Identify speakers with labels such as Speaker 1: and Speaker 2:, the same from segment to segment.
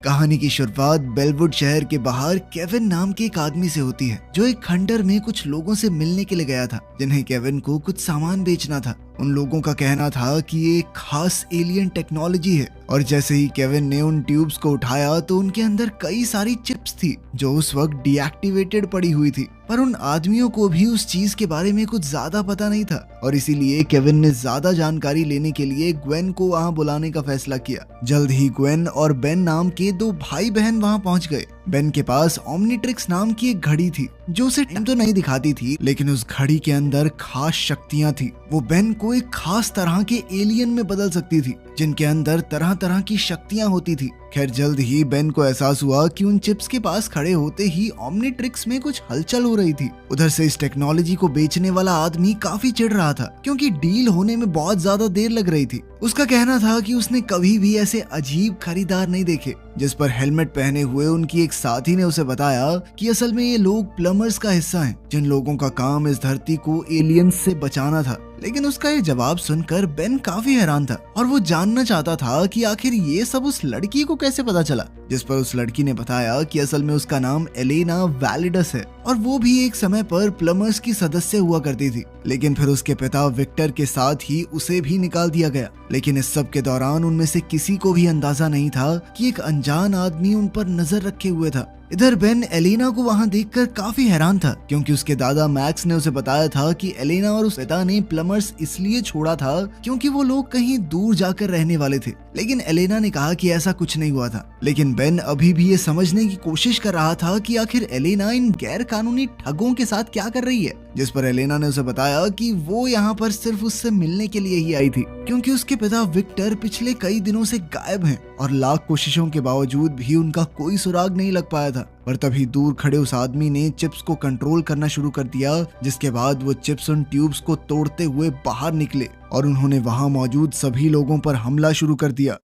Speaker 1: कहानी की शुरुआत बेलवुड शहर के बाहर केविन नाम के एक आदमी से होती है, जो एक खंडर में कुछ लोगों से मिलने के लिए गया था, जिन्हें केविन को कुछ सामान बेचना था। उन लोगों का कहना था कि ये एक खास एलियन टेक्नोलॉजी है, और जैसे ही केविन ने उन ट्यूब्स को उठाया तो उनके अंदर कई सारी चिप्स थी जो उस वक्त डीएक्टिवेटेड पड़ी हुई थी। पर उन आदमियों को भी उस चीज के बारे में कुछ ज्यादा पता नहीं था, और इसीलिए केविन ने ज्यादा जानकारी लेने के लिए ग्वेन को वहां बुलाने का फैसला किया। जल्द ही ग्वेन और बेन नाम के दो भाई बहन वहां पहुंच गए। बेन के पास ओमनीट्रिक्स नाम की एक घड़ी थी जो उसे टाइम तो नहीं दिखाती थी, लेकिन उस घड़ी के अंदर खास शक्तियां थी। वो बेन को एक खास तरह के एलियन में बदल सकती थी, जिनके अंदर तरह तरह की शक्तियां होती थी। खैर, जल्द ही बेन को एहसास हुआ कि उन चिप्स के पास खड़े होते ही ओमनीट्रिक्स में कुछ हलचल हो रही थी। उधर से इस टेक्नोलॉजी को बेचने वाला आदमी काफी चिढ़ रहा था, क्योंकि डील होने में बहुत ज्यादा देर लग रही थी। उसका कहना था कि उसने कभी भी ऐसे अजीब खरीदार नहीं देखे। जिस पर हेलमेट पहने हुए उनकी एक साथी ने उसे बताया कि असल में ये लोग प्लम्बर्स का हिस्सा हैं, जिन लोगों का काम इस धरती को एलियंस से बचाना था। लेकिन उसका ये जवाब सुनकर बेन काफी हैरान था, और वो जानना चाहता था कि आखिर ये सब उस लड़की को कैसे पता चला। जिस पर उस लड़की ने बताया कि असल में उसका नाम एलेना वैलिडस है, और वो भी एक समय पर प्लम्बर्स की सदस्य हुआ करती थी। लेकिन फिर उसके पिता विक्टर के साथ ही उसे भी निकाल दिया गया। लेकिन इस सब के दौरान उनमें से किसी को भी अंदाजा नहीं था कि एक अनजान आदमी उन पर नजर रखे हुए था। इधर बेन एलेना को वहां देखकर काफी हैरान था, क्योंकि उसके दादा मैक्स ने उसे बताया था कि एलेना और उस पिता ने प्लम्बर्स इसलिए छोड़ा था क्योंकि वो लोग कहीं दूर जाकर रहने वाले थे। लेकिन एलेना ने कहा कि ऐसा कुछ नहीं हुआ था। लेकिन बेन अभी भी ये समझने की कोशिश कर रहा था कि आखिर एलेना इन गैर कानूनी ठगों के साथ क्या कर रही है। जिस पर एलेना ने उसे बताया कि वो यहाँ पर सिर्फ उससे मिलने के लिए ही आई थी, क्योंकि उसके पिता विक्टर पिछले कई दिनों से गायब हैं, और लाख कोशिशों के बावजूद भी उनका कोई सुराग नहीं लग पाया था। पर तभी दूर खड़े उस आदमी ने चिप्स को कंट्रोल करना शुरू कर दिया, जिसके बाद वो चिप्स उन ट्यूब्स को तोड़ते हुए बाहर निकले, और उन्होंने वहां मौजूद सभी लोगों पर हमला शुरू कर दिया।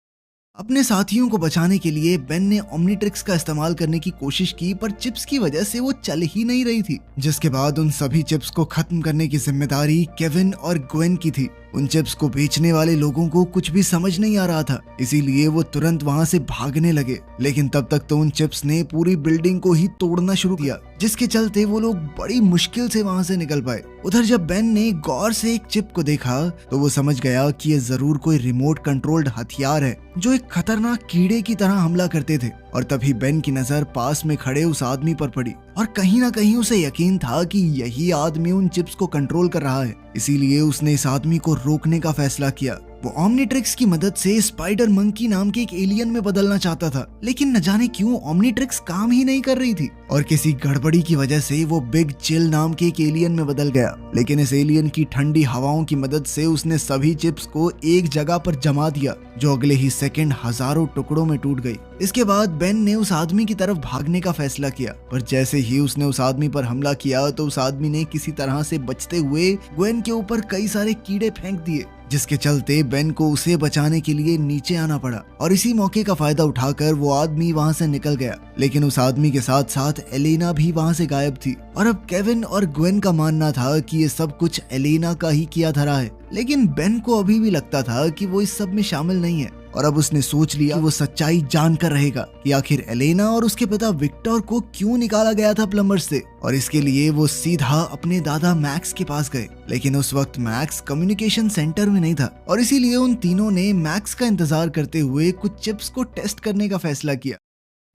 Speaker 1: अपने साथियों को बचाने के लिए बेन ने ओमनीट्रिक्स का इस्तेमाल करने की कोशिश की, पर चिप्स की वजह से वो चल ही नहीं रही थी। जिसके बाद उन सभी चिप्स को खत्म करने की जिम्मेदारी केविन और ग्वेन की थी। उन चिप्स को बेचने वाले लोगों को कुछ भी समझ नहीं आ रहा था, इसीलिए वो तुरंत वहां से भागने लगे। लेकिन तब तक तो उन चिप्स ने पूरी बिल्डिंग को ही तोड़ना शुरू किया, जिसके चलते वो लोग बड़ी मुश्किल से वहां से निकल पाए। उधर जब बेन ने गौर से एक चिप को देखा तो वो समझ गया कि ये जरूर कोई रिमोट कंट्रोल्ड हथियार है, जो एक खतरनाक कीड़े की तरह हमला करते थे। और तभी बेन की नजर पास में खड़े उस आदमी पर पड़ी, और कहीं ना कहीं उसे यकीन था कि यही आदमी उन चिप्स को कंट्रोल कर रहा है। इसीलिए उसने इस आदमी को रोकने का फैसला किया। वो ओमनीट्रिक्स की मदद से स्पाइडर मंकी नाम के एक एलियन में बदलना चाहता था, लेकिन न जाने क्यों ओमनीट्रिक्स काम ही नहीं कर रही थी, और किसी गड़बड़ी की वजह से वो बिग चिल नाम के एक एलियन में बदल गया। लेकिन इस एलियन की ठंडी हवाओं की मदद से उसने सभी चिप्स को एक जगह पर जमा दिया, जो अगले ही सेकंड हजारों टुकड़ों में टूट गई। इसके बाद बेन ने उस आदमी की तरफ भागने का फैसला किया, पर जैसे ही उसने उस आदमी पर हमला किया तो उस आदमी ने किसी तरह से बचते हुए ग्वेन के ऊपर कई सारे कीड़े फेंक दिए, जिसके चलते बेन को उसे बचाने के लिए नीचे आना पड़ा। और इसी मौके का फायदा उठाकर वो आदमी वहां से निकल गया। लेकिन उस आदमी के साथ साथ एलेना भी वहां से गायब थी, और अब केविन और ग्वेन का मानना था कि ये सब कुछ एलेना का ही किया धरा है। लेकिन बेन को अभी भी लगता था कि वो इस सब में शामिल नहीं है, और अब उसने सोच लिया कि वो सच्चाई जानकर रहेगा कि आखिर एलेना और उसके पिता विक्टर को क्यों निकाला गया था प्लम्बर से। और इसके लिए वो सीधा अपने दादा मैक्स के पास गए। लेकिन उस वक्त मैक्स कम्युनिकेशन सेंटर में नहीं था, और इसीलिए उन तीनों ने मैक्स का इंतजार करते हुए कुछ चिप्स को टेस्ट करने का फैसला किया,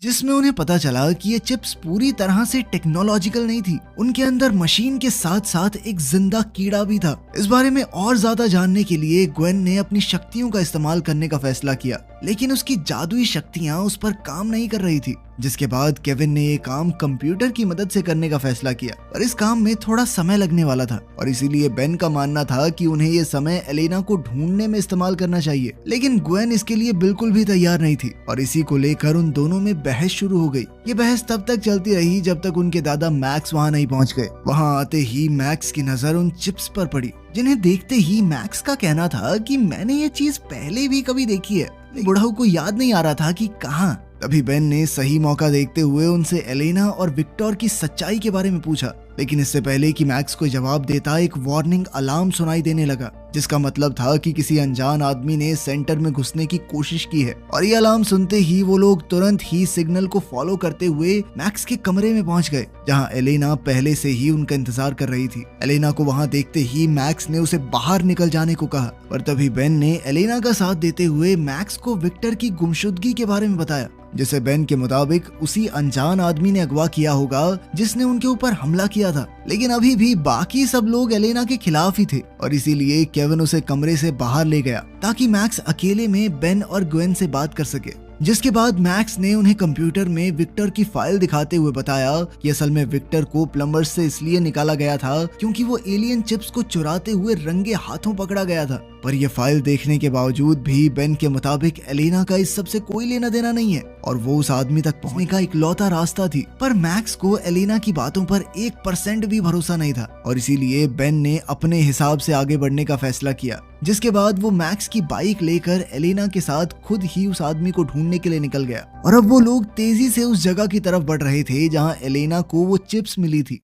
Speaker 1: जिसमें उन्हें पता चला कि ये चिप्स पूरी तरह से टेक्नोलॉजिकल नहीं थी। उनके अंदर मशीन के साथ साथ एक जिंदा कीड़ा भी था। इस बारे में और ज्यादा जानने के लिए ग्वेन ने अपनी शक्तियों का इस्तेमाल करने का फैसला किया, लेकिन उसकी जादुई शक्तियां उस पर काम नहीं कर रही थी। जिसके बाद केविन ने ये काम कंप्यूटर की मदद से करने का फैसला किया, पर इस काम में थोड़ा समय लगने वाला था, और इसीलिए बेन का मानना था कि उन्हें ये समय एलेना को ढूंढने में इस्तेमाल करना चाहिए। लेकिन ग्वेन इसके लिए बिल्कुल भी तैयार नहीं थी, और इसी को लेकर उन दोनों में बहस शुरू हो गई। ये बहस तब तक चलती रही जब तक उनके दादा मैक्स वहां नहीं पहुंच गए। वहां आते ही मैक्स की नजर उन चिप्स पर पड़ी, जिन्हें देखते ही मैक्स का कहना था कि मैंने ये चीज पहले भी कभी देखी है, बुढ़ऊ को याद नहीं आ रहा था कि कहाँ। तभी बेन ने सही मौका देखते हुए उनसे एलेना और विक्टर की सच्चाई के बारे में पूछा, लेकिन इससे पहले कि मैक्स को जवाब देता एक वार्निंग अलार्म सुनाई देने लगा, जिसका मतलब था कि किसी अनजान आदमी ने सेंटर में घुसने की कोशिश की है। और ये अलार्म सुनते ही वो लोग तुरंत ही सिग्नल को फॉलो करते हुए मैक्स के कमरे में पहुंच गए, जहां एलेना पहले से ही उनका इंतजार कर रही थी। एलेना को वहां देखते ही मैक्स ने उसे बाहर निकल जाने को कहा, पर तभी बेन ने एलेना का साथ देते हुए मैक्स को विक्टर की गुमशुदगी के बारे में बताया, जिसे बेन के मुताबिक उसी अनजान आदमी ने अगवा किया होगा जिसने उनके ऊपर हमला किया था। लेकिन अभी भी बाकी सब लोग एलेना के खिलाफ ही थे और इसीलिए केविन उसे कमरे से बाहर ले गया ताकि मैक्स अकेले में बेन और ग्वेन से बात कर सके। जिसके बाद मैक्स ने उन्हें कंप्यूटर में विक्टर की फाइल दिखाते हुए बताया कि असल में विक्टर को प्लम्बर्स से इसलिए निकाला गया था क्योंकि वो एलियन चिप्स को चुराते हुए रंगे हाथों पकड़ा गया था। पर यह फाइल देखने के बावजूद भी बेन के मुताबिक एलेना का इस सब से कोई लेना देना नहीं है और वो उस आदमी तक पहुंचने का इकलौता रास्ता थी। पर मैक्स को एलेना की बातों पर 1% भी भरोसा नहीं था और इसीलिए बेन ने अपने हिसाब से आगे बढ़ने का फैसला किया। जिसके बाद वो मैक्स की बाइक लेकर एलेना के साथ खुद ही उस आदमी को ढूंढने के लिए निकल गया और अब वो लोग तेजी से उस जगह की तरफ बढ़ रहे थे जहां एलेना को वो चिप्स मिली थी।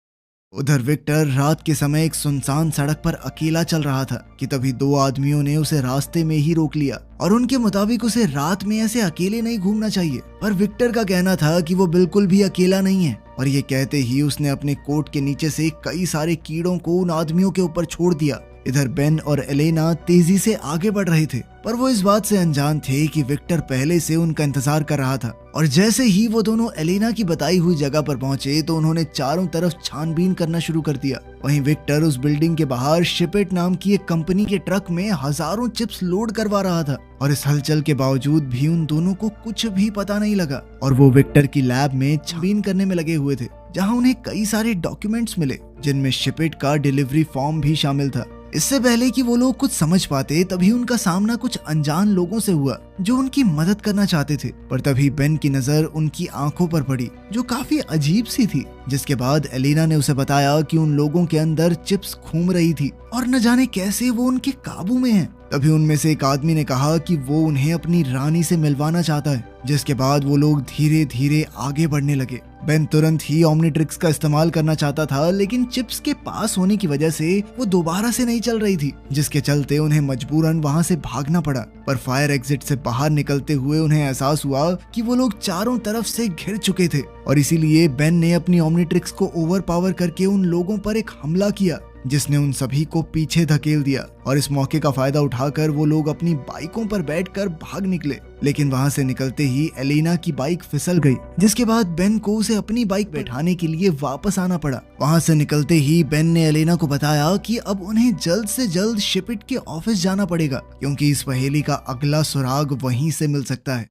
Speaker 1: उधर विक्टर रात के समय एक सुनसान सड़क पर अकेला चल रहा था कि तभी दो आदमियों ने उसे रास्ते में ही रोक लिया और उनके मुताबिक उसे रात में ऐसे अकेले नहीं घूमना चाहिए। पर विक्टर का कहना था कि वो बिल्कुल भी अकेला नहीं है और ये कहते ही उसने अपने कोट के नीचे से कई सारे कीड़ों को उन आदमियों के ऊपर छोड़ दिया। इधर बेन और एलेना तेजी से आगे बढ़ रहे थे पर वो इस बात से अनजान थे कि विक्टर पहले से उनका इंतजार कर रहा था और जैसे ही वो दोनों एलेना की बताई हुई जगह पर पहुंचे तो उन्होंने चारों तरफ छानबीन करना शुरू कर दिया। वहीं विक्टर उस बिल्डिंग के बाहर शिपिट नाम की एक कंपनी के ट्रक में हजारों चिप्स लोड करवा रहा था और इस हलचल के बावजूद भी उन दोनों को कुछ भी पता नहीं लगा और वो विक्टर की लैब में छानबीन करने में लगे हुए थे, जहां उन्हें कई सारे डॉक्यूमेंट्स मिले जिनमें शिपिट का डिलीवरी फॉर्म भी शामिल था। इससे पहले कि वो लोग कुछ समझ पाते तभी उनका सामना कुछ अनजान लोगों से हुआ जो उनकी मदद करना चाहते थे। पर तभी बेन की नजर उनकी आंखों पर पड़ी जो काफी अजीब सी थी। जिसके बाद एलेना ने उसे बताया कि उन लोगों के अंदर चिप्स घूम रही थी और न जाने कैसे वो उनके काबू में है। तभी उनमें से एक आदमी ने कहा कि वो उन्हें अपनी रानी से मिलवाना चाहता है। जिसके बाद वो लोग धीरे धीरे आगे बढ़ने लगे। बेन तुरंत ही ओमनीट्रिक्स का इस्तेमाल करना चाहता था लेकिन चिप्स के पास होने की वजह से वो दोबारा से नहीं चल रही थी, जिसके चलते उन्हें मजबूरन वहां से भागना पड़ा। पर फायर एग्जिट से बाहर निकलते हुए उन्हें एहसास हुआ कि वो लोग चारों तरफ से घिर चुके थे और इसीलिए बेन ने अपनी ओमनीट्रिक्स को ओवर पावर करके उन लोगों पर एक हमला किया जिसने उन सभी को पीछे धकेल दिया और इस मौके का फायदा उठाकर वो लोग अपनी बाइकों पर बैठकर भाग निकले। लेकिन वहां से निकलते ही एलेना की बाइक फिसल गई, जिसके बाद बेन को उसे अपनी बाइक बैठाने के लिए वापस आना पड़ा। वहां से निकलते ही बेन ने एलेना को बताया कि अब उन्हें जल्द से जल्द शिपिट के ऑफिस जाना पड़ेगा क्योंकि इस पहेली का अगला सुराग वहीं से मिल सकता है।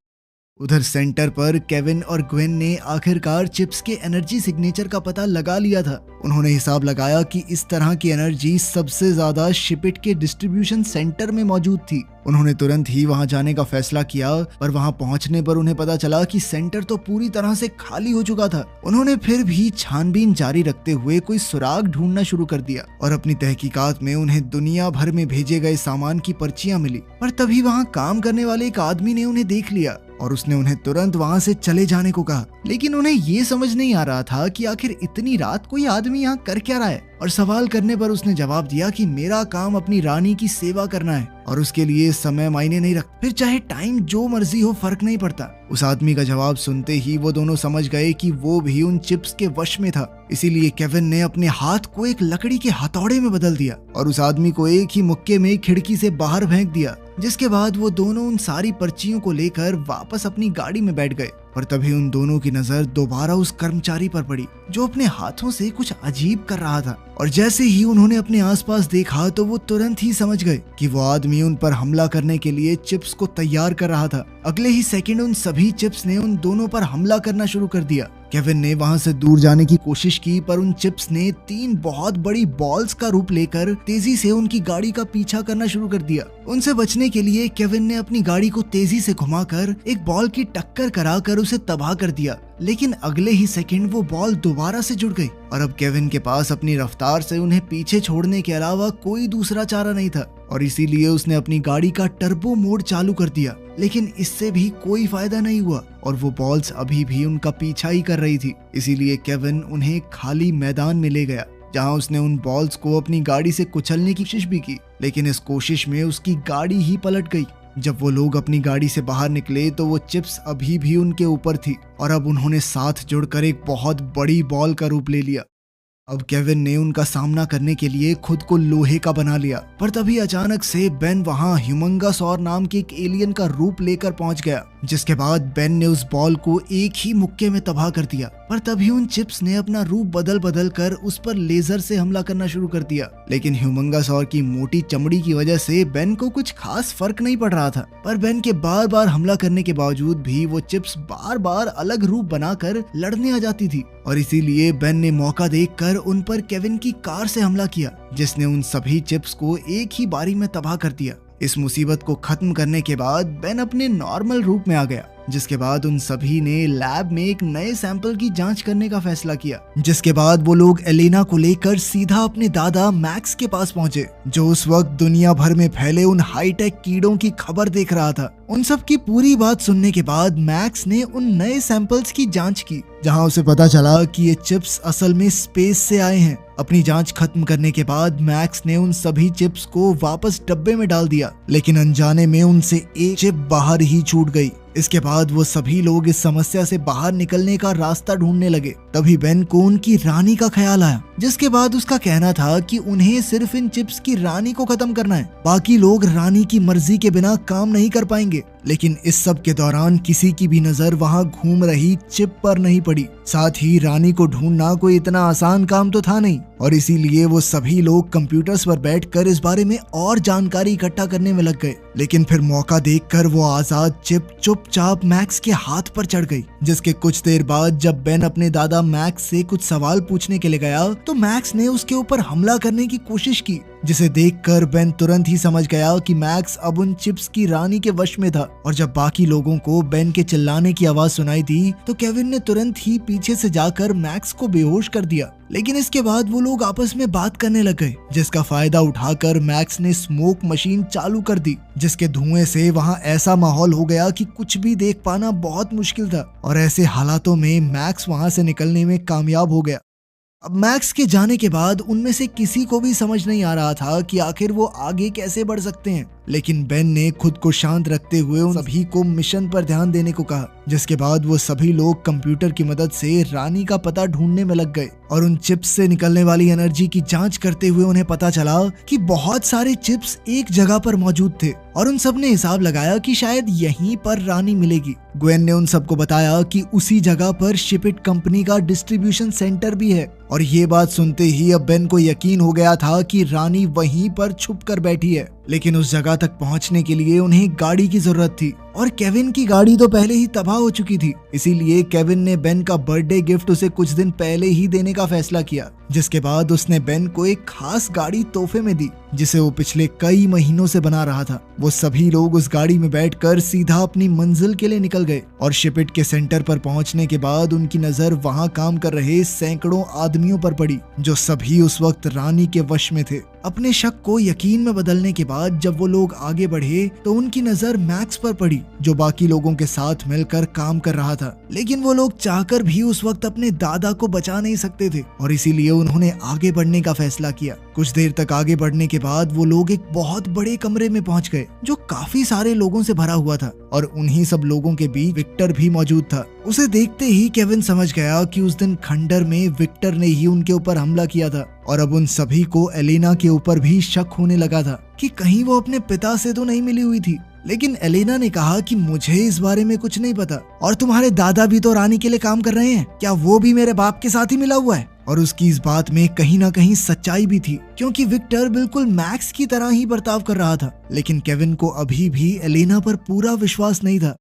Speaker 1: उधर सेंटर पर केविन और ग्वेन ने आखिरकार चिप्स के एनर्जी सिग्नेचर का पता लगा लिया था। उन्होंने हिसाब लगाया कि इस तरह की एनर्जी सबसे ज्यादा शिपिट के डिस्ट्रीब्यूशन सेंटर में मौजूद थी। उन्होंने तुरंत ही वहां जाने का फैसला किया पर वहां पहुंचने पर उन्हें पता चला कि सेंटर तो पूरी तरह से खाली हो चुका था। उन्होंने फिर भी छानबीन जारी रखते हुए कोई सुराग ढूंढना शुरू कर दिया और अपनी तहकीकात में उन्हें दुनिया भर में भेजे गए सामान की पर्चियां मिली। पर तभी वहां काम करने वाले एक आदमी ने उन्हें देख लिया और उसने उन्हें तुरंत वहां से चले जाने को कहा। लेकिन उन्हें ये समझ नहीं आ रहा था कि आखिर इतनी रात कोई आदमी यहाँ कर क्या रहा है और सवाल करने पर उसने जवाब दिया कि मेरा काम अपनी रानी की सेवा करना है और उसके लिए समय मायने नहीं रखता, फिर चाहे टाइम जो मर्जी हो फर्क नहीं पड़ता। उस आदमी का जवाब सुनते ही वो दोनों समझ गए कि वो भी उन चिप्स के वश में था। इसीलिए केविन ने अपने हाथ को एक लकड़ी के हथौड़े में बदल दिया और उस आदमी को एक ही मुक्के में खिड़की से बाहर फेंक दिया। जिसके बाद वो दोनों उन सारी पर्चियों को लेकर वापस अपनी गाड़ी में बैठ गए। पर तभी उन दोनों की नजर दोबारा उस कर्मचारी पर पड़ी जो अपने हाथों से कुछ अजीब कर रहा था और जैसे ही उन्होंने अपने आसपास देखा तो वो तुरंत ही समझ गए कि वो आदमी उन पर हमला करने के लिए चिप्स को तैयार कर रहा था। अगले ही सेकंड उन सभी चिप्स ने उन दोनों पर हमला करना शुरू कर दिया। केविन ने वहां से दूर जाने की कोशिश की पर उन चिप्स ने 3 बहुत बड़ी बॉल्स का रूप लेकर तेजी से उनकी गाड़ी का पीछा करना शुरू कर दिया। उनसे बचने के लिए केविन ने अपनी गाड़ी को तेजी से घुमाकर एक बॉल की टक्कर कराकर उसे तबाह कर दिया। लेकिन अगले ही सेकंड वो बॉल दोबारा से जुड़ गई और अब केविन के पास अपनी रफ्तार से उन्हें पीछे छोड़ने के अलावा कोई दूसरा चारा नहीं था और इसीलिए उसने अपनी गाड़ी का टर्बो मोड चालू कर दिया। लेकिन इससे भी कोई फायदा नहीं हुआ और वो बॉल्स अभी भी उनका पीछा ही कर रही थी। इसीलिए केविन उन्हें खाली मैदान में ले गया जहां उसने उन बॉल्स को अपनी गाड़ी से कुचलने की कोशिश भी की। लेकिन इस कोशिश में उसकी गाड़ी ही पलट गई। जब वो लोग अपनी गाड़ी से बाहर निकले तो वो चिप्स अभी भी उनके ऊपर थी और अब उन्होंने साथ जुड़कर एक बहुत बड़ी बॉल का रूप ले लिया। अब केविन ने उनका सामना करने के लिए खुद को लोहे का बना लिया, पर तभी अचानक से बेन वहां ह्यूमंगासौर नाम के एक एलियन का रूप लेकर पहुंच गया, जिसके बाद बेन ने उस बॉल को एक ही मुक्के में तबाह कर दिया। पर तभी उन चिप्स ने अपना रूप बदल बदल कर उस पर लेजर से हमला करना शुरू कर दिया, लेकिन ह्यूमंगासौर की मोटी चमड़ी की वजह से बेन को कुछ खास फर्क नहीं पड़ रहा था। पर बेन के बार बार हमला करने के बावजूद भी वो चिप्स बार बार अलग रूप बनाकर लड़ने आ जाती थी, और इसीलिए बेन ने मौका देखकर उन पर केविन की कार से हमला किया, जिसने उन सभी चिप्स को एक ही बारी में तबाह कर दिया। इस मुसीबत को खत्म करने के बाद बेन अपने नॉर्मल रूप में आ गया, जिसके बाद उन सभी ने लैब में एक नए सैंपल की जांच करने का फैसला किया। जिसके बाद वो लोग एलेना को लेकर सीधा अपने दादा मैक्स के पास पहुंचे, जो उस वक्त दुनिया भर में फैले उन हाईटेक कीड़ों की खबर देख रहा था। उन सब की पूरी बात सुनने के बाद मैक्स ने उन नए सैंपल्स की जांच की, जहां उसे पता चला कि ये चिप्स असल में स्पेस से आए हैं। अपनी जांच खत्म करने के बाद मैक्स ने उन सभी चिप्स को वापस डब्बे में डाल दिया, लेकिन अनजाने में उनसे एक चिप बाहर ही छूट गई। इसके बाद वो सभी लोग इस समस्या से बाहर निकलने का रास्ता ढूंढने लगे। तभी बेन को उनकी रानी का ख्याल आया, जिसके बाद उसका कहना था कि उन्हें सिर्फ इन चिप्स की रानी को खत्म करना है, बाकी लोग रानी की मर्जी के बिना काम नहीं कर पाएंगे। लेकिन इस सब के दौरान किसी की भी नजर वहां घूम रही चिप पर नहीं पड़ी। साथ ही रानी को ढूंढना कोई इतना आसान काम तो था नहीं, और इसीलिए वो सभी लोग कंप्यूटर्स पर बैठकर इस बारे में और जानकारी इकट्ठा करने में लग गए। लेकिन फिर मौका देखकर वो आजाद चिप चुपचाप मैक्स के हाथ पर चढ़ गई, जिसके कुछ देर बाद जब बेन अपने दादा मैक्स से कुछ सवाल पूछने के लिए गया तो मैक्स ने उसके ऊपर हमला करने की कोशिश की, जिसे देखकर बेन तुरंत ही समझ गया कि मैक्स अब उन चिप्स की रानी के वश में था। और जब बाकी लोगों को बेन के चिल्लाने की आवाज सुनाई दी तो केविन ने तुरंत ही पीछे से जाकर मैक्स को बेहोश कर दिया। लेकिन इसके बाद वो लोग आपस में बात करने लग गए, जिसका फायदा उठाकर मैक्स ने स्मोक मशीन चालू कर दी, जिसके धुएं से वहां ऐसा माहौल हो गया कि कुछ भी देख पाना बहुत मुश्किल था। और ऐसे हालातों में मैक्स वहां से निकलने में कामयाब हो गया। अब मैक्स के जाने के बाद उनमें से किसी को भी समझ नहीं आ रहा था कि आखिर वो आगे कैसे बढ़ सकते हैं, लेकिन बेन ने खुद को शांत रखते हुए उन सभी को मिशन पर ध्यान देने को कहा। जिसके बाद वो सभी लोग कंप्यूटर की मदद से रानी का पता ढूंढने में लग गए, और उन चिप्स से निकलने वाली एनर्जी की जांच करते हुए उन्हें पता चला कि बहुत सारे चिप्स एक जगह पर मौजूद थे, और उन सब ने हिसाब लगाया कि शायद यहीं पर रानी मिलेगी। ग्वेन ने उन सबको बताया कि उसी जगह पर शिपिट कंपनी का डिस्ट्रीब्यूशन सेंटर भी है, और ये बात सुनते ही अब बेन को यकीन हो गया था कि रानी वहीं पर छुप कर बैठी है। लेकिन उस जगह तक पहुंचने के लिए उन्हें गाड़ी की जरूरत थी, और केविन की गाड़ी तो पहले ही तबाह हो चुकी थी। इसीलिए केविन ने बेन का बर्थडे गिफ्ट उसे कुछ दिन पहले ही देने का फैसला किया, जिसके बाद उसने बेन को एक खास गाड़ी तोहफे में दी, जिसे वो पिछले कई महीनों से बना रहा था। वो सभी लोग उस गाड़ी में बैठकर सीधा अपनी मंजिल के लिए निकल गए, और शिपिट के सेंटर पर पहुंचने के बाद उनकी नजर वहां काम कर रहे सैकड़ों आदमियों पर पड़ी, जो सभी उस वक्त रानी के वश में थे। अपने शक को यकीन में बदलने के बाद जब वो लोग आगे बढ़े तो उनकी नजर मैक्स पर पड़ी, जो बाकी लोगों के साथ मिलकर काम कर रहा था। लेकिन वो लोग चाहकर भी उस वक्त अपने दादा को बचा नहीं सकते थे, और इसीलिए उन्होंने आगे बढ़ने का फैसला किया। कुछ देर तक आगे बढ़ने के बाद वो लोग एक बहुत बड़े कमरे में पहुंच गए, जो काफी सारे लोगों से भरा हुआ था, और उन्हीं सब लोगों के बीच विक्टर भी मौजूद था। उसे देखते ही केविन समझ गया कि उस दिन खंडर में विक्टर ने ही उनके ऊपर हमला किया था, और अब उन सभी को एलेना के ऊपर भी शक होने लगा था कि कहीं वो अपने पिता से तो नहीं मिली हुई थी। लेकिन एलेना ने कहा कि मुझे इस बारे में कुछ नहीं पता, और तुम्हारे दादा भी तो रानी के लिए काम कर रहे हैं, क्या वो भी मेरे बाप के साथ ही मिला हुआ है? और उसकी इस बात में कहीं ना कहीं सच्चाई भी थी, क्योंकि विक्टर बिल्कुल मैक्स की तरह ही बर्ताव कर रहा था। लेकिन केविन को अभी भी एलेना पर पूरा विश्वास नहीं था।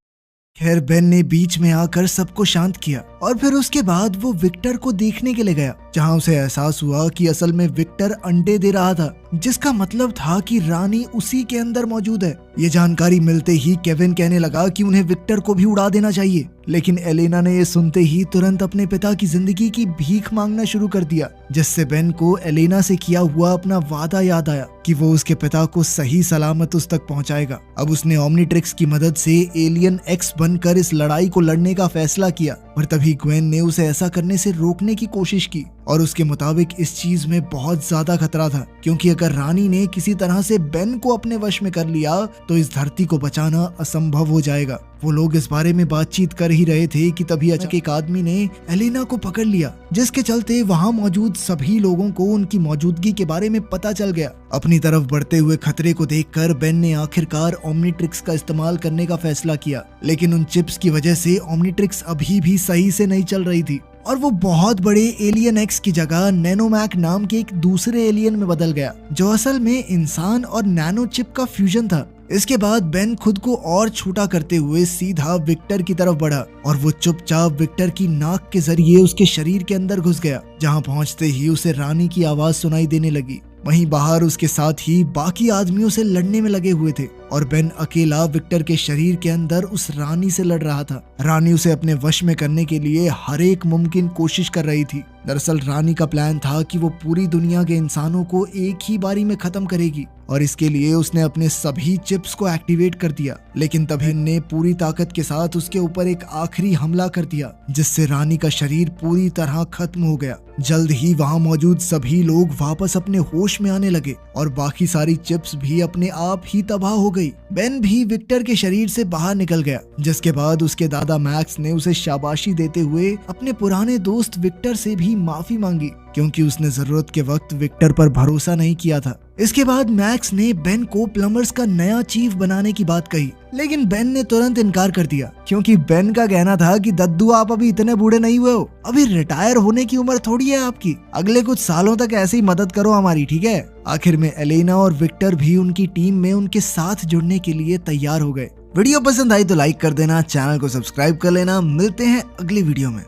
Speaker 1: खैर, बेन ने बीच में आकर सबको शांत किया, और फिर उसके बाद वो विक्टर को देखने के लिए गया, जहां उसे एहसास हुआ कि असल में विक्टर अंडे दे रहा था, जिसका मतलब था कि रानी उसी के अंदर मौजूद है। ये जानकारी मिलते ही केविन कहने लगा कि उन्हें विक्टर को भी उड़ा देना चाहिए, लेकिन एलेना ने ये सुनते ही तुरंत अपने पिता की जिंदगी की भीख मांगना शुरू कर दिया, जिससे बेन को एलेना से किया हुआ अपना वादा याद आया कि वो उसके पिता को सही सलामत उस तक पहुंचाएगा। अब उसने ओमनीट्रिक्स की मदद से एलियन एक्स बनकर इस लड़ाई को लड़ने का फैसला किया, और तभी ग्वेन ने उसे ऐसा करने से रोकने की कोशिश की, और उसके मुताबिक इस चीज में बहुत ज्यादा खतरा था, क्योंकि अगर रानी ने किसी तरह से बेन को अपने वश में कर लिया तो इस धरती को बचाना असंभव हो जाएगा। वो लोग इस बारे में बातचीत कर ही रहे थे कि तभी अचानक एक आदमी ने एलेना को पकड़ लिया, जिसके चलते वहां मौजूद सभी लोगों को उनकी मौजूदगी के बारे में पता चल गया। अपनी तरफ बढ़ते हुए खतरे को देखकर बेन ने आखिरकार ओमनीट्रिक्स का इस्तेमाल करने का फैसला किया, लेकिन उन चिप्स की वजह से ओमनीट्रिक्स अभी भी सही से नहीं चल रही थी और वो बहुत बड़े एलियन एक्स की जगह नैनोमैक नाम के एक दूसरे एलियन में बदल गया, जो असल में इंसान और नैनो चिप का फ्यूजन था। इसके बाद बेन खुद को और छोटा करते हुए सीधा विक्टर की तरफ बढ़ा और वो चुपचाप विक्टर की नाक के जरिए उसके शरीर के अंदर घुस गया, जहां पहुंचते ही उसे रानी की आवाज सुनाई देने लगी। वहीं बाहर उसके साथ ही बाकी आदमियों से लड़ने में लगे हुए थे और बेन अकेला विक्टर के शरीर के अंदर उस रानी से लड़ रहा था। रानी उसे अपने वश में करने के लिए हर एक मुमकिन कोशिश कर रही थी। दरअसल रानी का प्लान था कि वो पूरी दुनिया के इंसानों को एक ही बारी में खत्म करेगी और इसके लिए उसने अपने सभी चिप्स को एक्टिवेट कर दिया, लेकिन तभी ने पूरी ताकत के साथ उसके ऊपर एक आखिरी हमला कर दिया, जिससे रानी का शरीर पूरी तरह खत्म हो गया। जल्द ही वहां मौजूद सभी लोग वापस अपने होश में आने लगे और बाकी सारी चिप्स भी अपने आप ही तबाह हो गई। बेन भी विक्टर के शरीर से बाहर निकल गया, जिसके बाद उसके दादा मैक्स ने उसे शाबाशी देते हुए अपने पुराने दोस्त विक्टर से भी माफी मांगी, क्योंकि उसने जरूरत के वक्त विक्टर पर भरोसा नहीं किया था। इसके बाद मैक्स ने बेन को प्लम्बर्स का नया चीफ बनाने की बात कही, लेकिन बेन ने तुरंत इनकार कर दिया, क्योंकि बेन का कहना था कि दद्दू आप अभी इतने बूढ़े नहीं हुए हो, अभी रिटायर होने की उम्र थोड़ी है आपकी, अगले कुछ सालों तक ऐसे ही मदद करो हमारी, ठीक है। आखिर में एलेना और विक्टर भी उनकी टीम में उनके साथ जुड़ने के लिए तैयार हो गए। वीडियो पसंद आई तो लाइक कर देना, चैनल को सब्सक्राइब कर लेना। मिलते हैं अगली वीडियो में।